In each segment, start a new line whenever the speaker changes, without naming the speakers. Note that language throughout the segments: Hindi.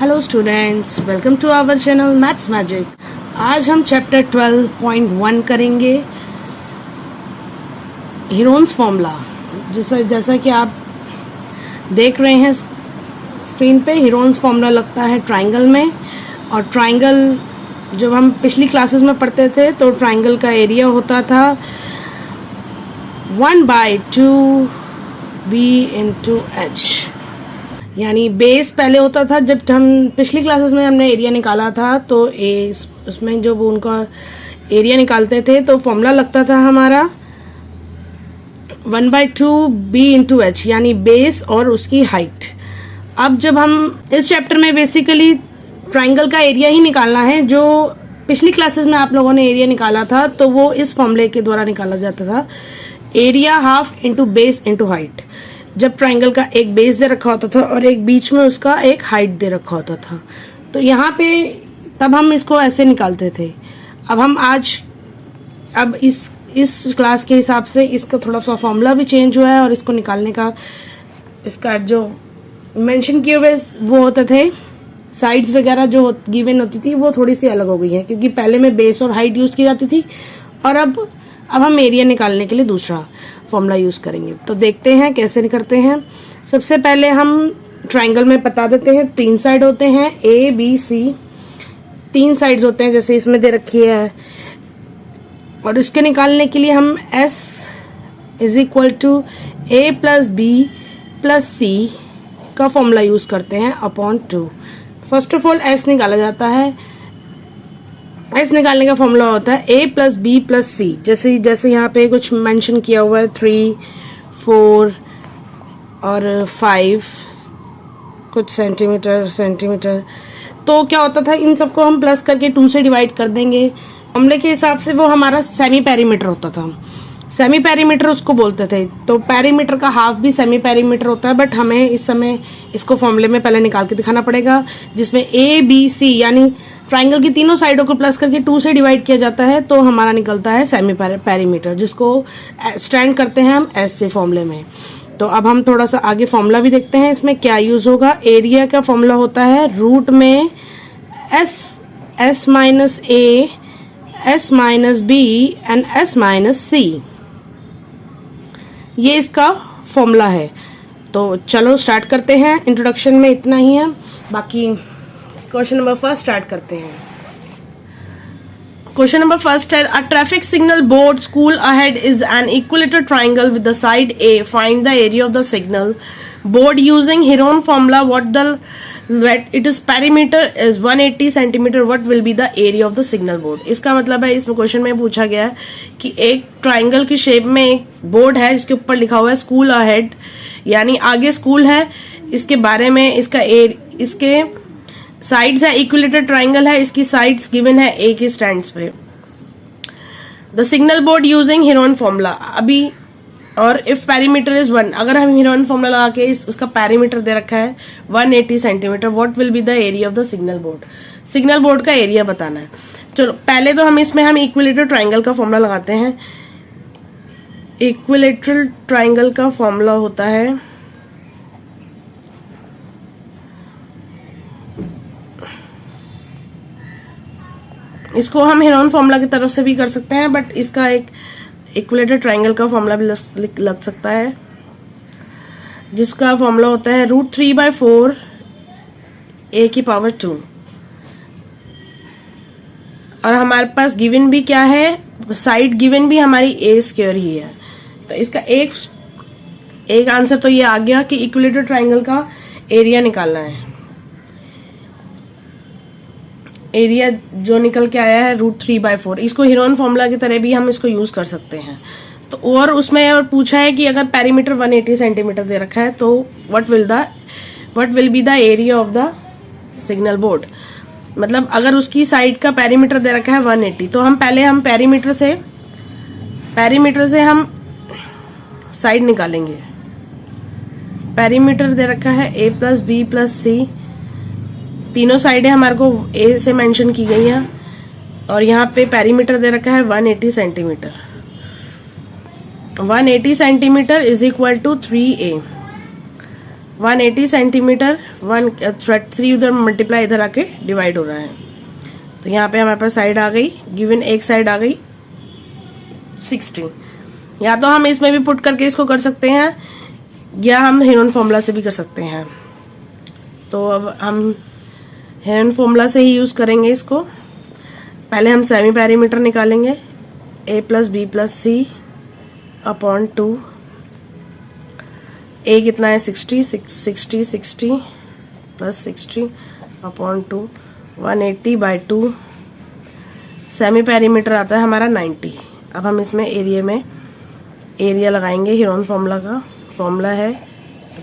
Hello students, welcome to our channel maths magic. आज हम चैप्टर 12.1 करेंगे हीरोन्स फॉर्मूला। जैसा कि आप देख रहे हैं स्क्रीन पे, हीरोन्स फॉर्मूला लगता है ट्राइंगल में। और ट्राइंगल जब हम पिछली क्लासेस में पढ़ते थे तो ट्राइंगल का एरिया होता था 1/2 b into h, यानी बेस पहले होता था। जब हम पिछली क्लासेस में हमने एरिया निकाला था तो उसमें जब उनका एरिया निकालते थे तो फॉर्मूला लगता था हमारा 1/2 b into h, यानी बेस और उसकी हाइट। अब जब हम इस चैप्टर में बेसिकली ट्राइंगल का एरिया ही निकालना है, जो पिछली क्लासेस में आप लोगों ने एरिया निकाला था तो वो इस फॉर्मूले के द्वारा निकाला जाता था, area half into base into height. जब ट्राइंगल का एक बेस दे रखा होता था और एक बीच में उसका एक हाइट दे रखा होता था, तो यहाँ पे तब हम इसको ऐसे निकालते थे। अब इस क्लास के हिसाब से इसका थोड़ा सा फॉर्मूला भी चेंज हुआ है और इसको निकालने का इसका जो मेंशन किए हुए वो होते थे, साइड्स वगैरह जो गिवन होती थी वो थोड़ी सी अलग हो गई है, क्योंकि पहले में बेस और हाइट यूज की जाती थी और अब हम एरिया निकालने के लिए दूसरा फॉर्मूला यूज करेंगे। तो देखते हैं कैसे करते हैं। सबसे पहले हम ट्राइंगल में बता देते हैं, 3 साइड होते हैं ए बी सी, 3 साइड्स होते हैं जैसे इसमें दे रखी है। और इसके निकालने के लिए हम S is equal to A plus B plus C का फॉर्मूला यूज करते हैं upon 2। First of all S निकाला जाता है। S निकालने का फॉर्मूला होता है A प्लस बी प्लस सी। जैसे यहाँ पे कुछ मेंशन किया हुआ है 3, 4 और 5 कुछ सेंटीमीटर। तो क्या होता था, इन सबको हम प्लस करके 2 से डिवाइड कर देंगे। फॉर्मूले के हिसाब से वो हमारा सेमी पेरीमीटर होता था। सेमी पेरीमीटर उसको बोलते थे। तो पेरीमीटर का हाफ भी सेमी पेरीमीटर होता है, बट हमें इस समय इसको फॉर्मूले में पहले निकाल के दिखाना पड़ेगा, जिसमें ए बी सी यानी ट्राइंगल की तीनों साइडों को प्लस करके 2 से डिवाइड किया जाता है, तो हमारा निकलता है सेमी पेरीमीटर, जिसको स्टैंड करते हैं हम एस से फॉर्मूले में। तो अब हम थोड़ा सा आगे फॉर्मूला भी देखते हैं, इसमें क्या यूज होगा। एरिया का फॉर्मूला होता है रूट में S minus A, S minus B and S minus C. ये इसका फॉर्मूला है। तो चलो स्टार्ट करते हैं। इंट्रोडक्शन में इतना ही है, बाकी क्वेश्चन नंबर फर्स्ट स्टार्ट करते हैं। क्वेश्चन नंबर फर्स्ट है, a traffic signal board school ahead is an equilateral triangle with the side A, find the area of the signal board using Heron formula, what it is perimeter is 180 centimetre, what will be the area of the signal board. इसका मतलब है, इसमें क्वेश्चन में पूछा गया है कि एक ट्राइंगल की शेप में एक बोर्ड है जिसके ऊपर लिखा हुआ है स्कूल अहेड, यानी आगे स्कूल है। इसके बारे में इसके साइड्स है, इक्विलेटरल ट्राइंगल है, इसकी साइड्स गिवन है ए के स्टैंड्स पे। The signal board using Heron formula, अभी और इफ पेरीमीटर इज 1, अगर हम हीरोन फॉर्मूला लगा के उसका पेरीमीटर दे रखा है 180 centimetre, what will be the area of the signal board. Signal board का एरिया बताना है। चलो पहले तो हम इक्विलेटरल ट्राइंगल का फॉर्मूला लगाते हैं। इक्विलेटरल ट्राइंगल का फॉर्मूला होता है इसको हम हीरोन फॉर्मूला की तरफ से भी कर सकते हैं, बट इसका एक इक्विलेटरल ट्राइंगल का फॉर्मूला भी लग सकता है, जिसका फॉर्मूला होता है √3/4 a की पावर 2। और हमारे पास गिवन भी क्या है, साइड गिवन भी हमारी a स्क्वायर ही है। तो इसका एक आंसर तो ये आ गया कि इक्विलेटरल ट्राइंगल का एरिया निकालना है। एरिया जो निकल के आया है √3/4, इसको हीरोन फॉर्मूला की तरह भी हम इसको यूज कर सकते हैं। तो और उसमें और पूछा है कि अगर पेरीमीटर 180 सेंटीमीटर दे रखा है तो what will be the area of the signal board. मतलब अगर उसकी साइड का पेरीमीटर दे रखा है 180, तो हम पेरीमीटर से हम साइड निकालेंगे। पेरीमीटर दे रखा है a प्लस बी प्लस सी, तीनों साइडें हमारे को ए से मेंशन की गई हैं, और यहाँ पे पेरीमीटर दे रखा है 180 centimetre. 180 centimetre is equal to 3a। 180 centimetre, 3 उधर मल्टीप्लाई इधर आके डिवाइड हो रहा है। तो यहाँ पे हमारे पास साइड आ गई, गिवन एक साइड आ गई 60। या तो हम इसमें भी पुट करके इसको कर सकते हैं, या हम हेरोन फॉर्मूला से भी कर सकते हैं। तो अब हम हेरोन फॉर्मूला से ही यूज करेंगे इसको। पहले हम सेमी पैरीमीटर निकालेंगे, a plus B plus c upon 2। a कितना है 60 plus 60 upon 2, 180 by 2। Semi perimeter आता है हमारा 90। अब हम इसमें एरिया लगाएंगे। हेरोन फॉर्मूला का फॉर्मूला है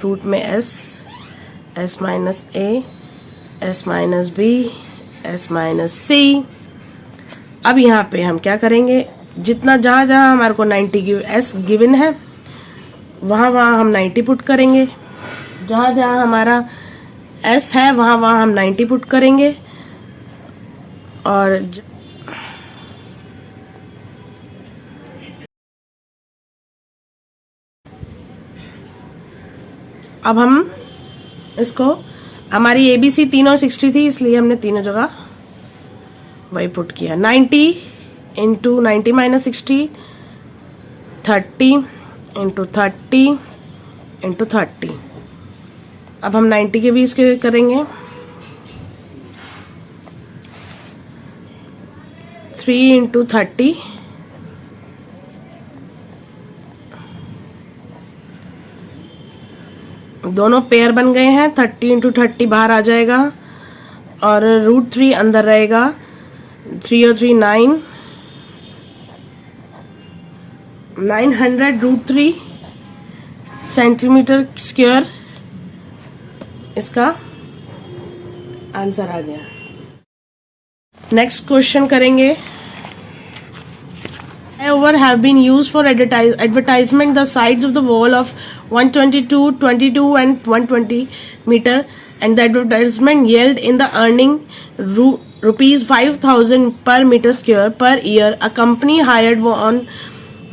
रूट में s minus a, s minus b, s minus c। अब यहाँ पे हम क्या करेंगे, जितना जहां जहां हमारे को 90 s गिवन है वहां हम 90 पुट करेंगे। जहां जहां हमारा s है वहां हम 90 पुट करेंगे। और अब हम इसको, हमारी ABC तीनों 60 थी, इसलिए हमने तीनों जगह वही पुट किया। 90 इंटू 90 माइनस 60, 30 इंटू 30 इंटू 30। अब हम 90 के भी इसके करेंगे। 3 इंटू 30, दोनों पेयर बन गए हैं। 30 इंटू 30 बाहर आ जाएगा और रूट 3 अंदर रहेगा। 3 और 3 9, 900 रूट 3 सेंटीमीटर स्क्वायर इसका आंसर आ गया। नेक्स्ट क्वेश्चन करेंगे। However, have been used for advertisement the sides of the wall of 122, 22 and 120 meter, and the advertisement yelled in the earning rupees 5,000 per meter square per year. A company hired on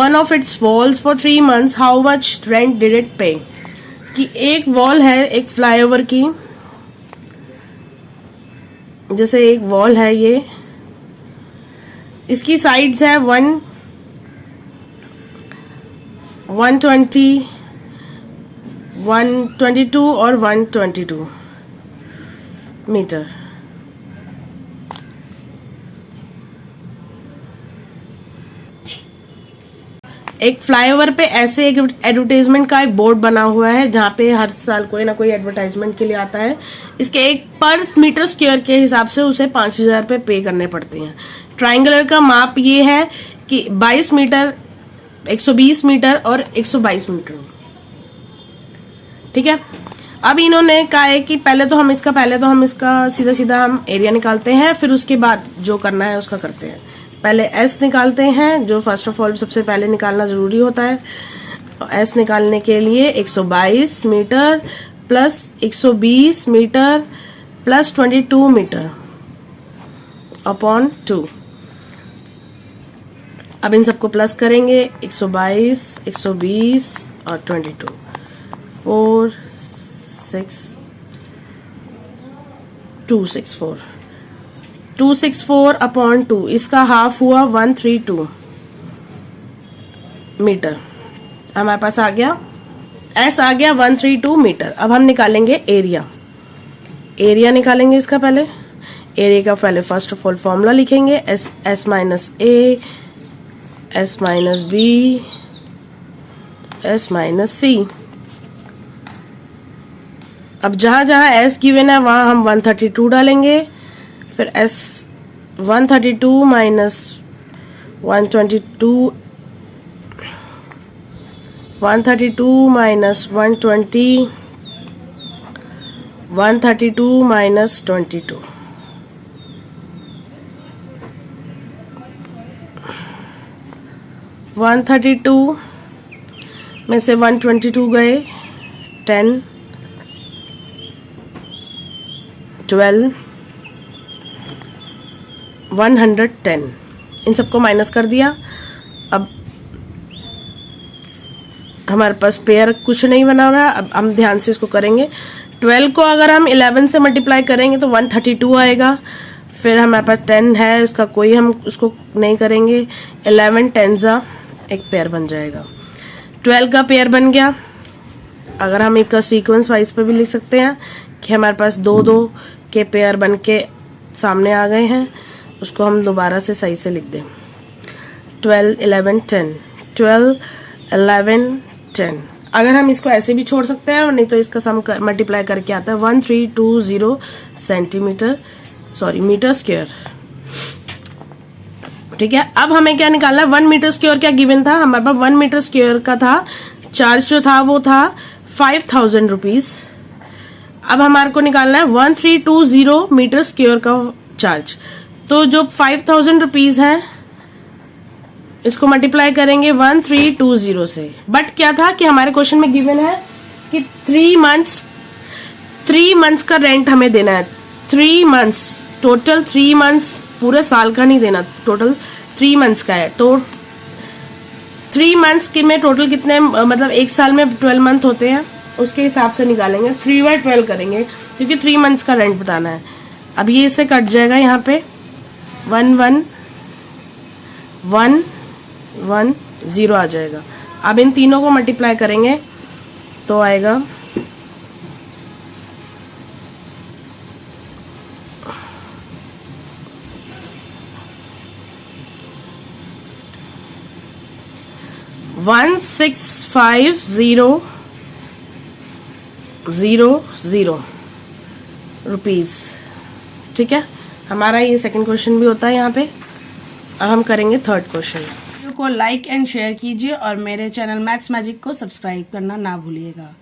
one of its walls for 3 months. How much rent did it pay? कि एक वॉल है एक फ्लाईओवर की, जैसे एक वॉल है ये, इसकी साइड्स है 120, 122 और 122 मीटर। एक फ्लाईओवर पे ऐसे एक एडवर्टाइजमेंट का एक बोर्ड बना हुआ है जहां पे हर साल कोई ना कोई एडवर्टाइजमेंट के लिए आता है। इसके एक पर मीटर स्क्वायर के हिसाब से उसे 5,000 रुपए पे करने पड़ते हैं। ट्राइंगुलर का माप ये है कि 22 मीटर, 120 मीटर और 122 मीटर। ठीक है। अब इन्होंने कहा है कि पहले तो हम इसका सीधा हम एरिया निकालते हैं, फिर उसके बाद जो करना है उसका करते हैं। पहले S निकालते हैं, जो फर्स्ट ऑफ ऑल सबसे पहले निकालना जरूरी होता है। S निकालने के लिए 122 metre plus 120 metre plus 22 metre upon 2। अब इन सबको प्लस करेंगे, 122, 120 और 22, 4 6 264, 264 अपॉन 2। इसका हाफ हुआ 132 मीटर। हमारे पास आ गया S आ गया 132 मीटर। अब हम निकालेंगे एरिया निकालेंगे इसका। पहले एरिया का फर्स्ट ऑफ ऑल फॉर्मूला लिखेंगे, S minus A, S minus B, S minus C। अब जहां जहां S गिवन है वहां हम 132 डालेंगे, फिर S 132 माइनस 122, 132 माइनस 120, 132 माइनस 22, 132 में से 122 गए, 10, 12, 110। इन सबको माइनस कर दिया। अब हमारे पास पेयर कुछ नहीं बना रहा है। अब हम ध्यान से इसको करेंगे। 12 को अगर हम 11 से मल्टीप्लाई करेंगे तो 132 आएगा। फिर हमारे पास 10 है, इसका कोई हम उसको नहीं करेंगे। 11 10 जा एक पेयर बन जाएगा। 12 का पेयर बन गया। अगर हम एक सीक्वेंस वाइज पे भी लिख सकते हैं कि हमारे पास 2-2 के पेयर बन के सामने आ गए हैं, उसको हम दोबारा से सही से लिख दें। 12 11 10 12 11 10। अगर हम इसको ऐसे भी छोड़ सकते हैं, नहीं तो इसका सम मल्टीप्लाई करके आता है 1320 सेंटीमीटर मीटर स्क्वायर। ठीक है, अब हमें क्या निकालना है? 1 मीटर स्क्वायर क्या गिवन था हमारे पास? 1 मीटर स्क्वायर का था चार्ज जो था वो था 5000 रुपीज। अब हमारे को निकालना है 1320 मीटर स्क्वायर का चार्ज। तो जो 5000 रुपीज है इसको मल्टीप्लाई करेंगे 1320 से। बट क्या था कि हमारे क्वेश्चन में गिवन है कि 3 मंथ्स का रेंट हमें देना है। 3 मंथ्स टोटल, 3 मंथ्स पूरे साल का नहीं देना, टोटल 3 मंथ्स का है। तो 3 मंथ्स के में टोटल कितने, मतलब एक साल में 12 मंथ होते हैं, उसके हिसाब से निकालेंगे। 3/12 करेंगे क्योंकि 3 मंथ्स का रेंट बताना है। अब ये इससे कट जाएगा, यहाँ पे 1 1 1 1 0 आ जाएगा। अब इन तीनों को मल्टीप्लाई करेंगे तो आएगा 165000 रुपीज। ठीक है, हमारा ये सेकंड क्वेश्चन भी होता है यहाँ पे। अब हम करेंगे थर्ड क्वेश्चन। वीडियो को लाइक एंड शेयर कीजिए और मेरे चैनल मैथ्स मैजिक को सब्सक्राइब करना ना भूलिएगा।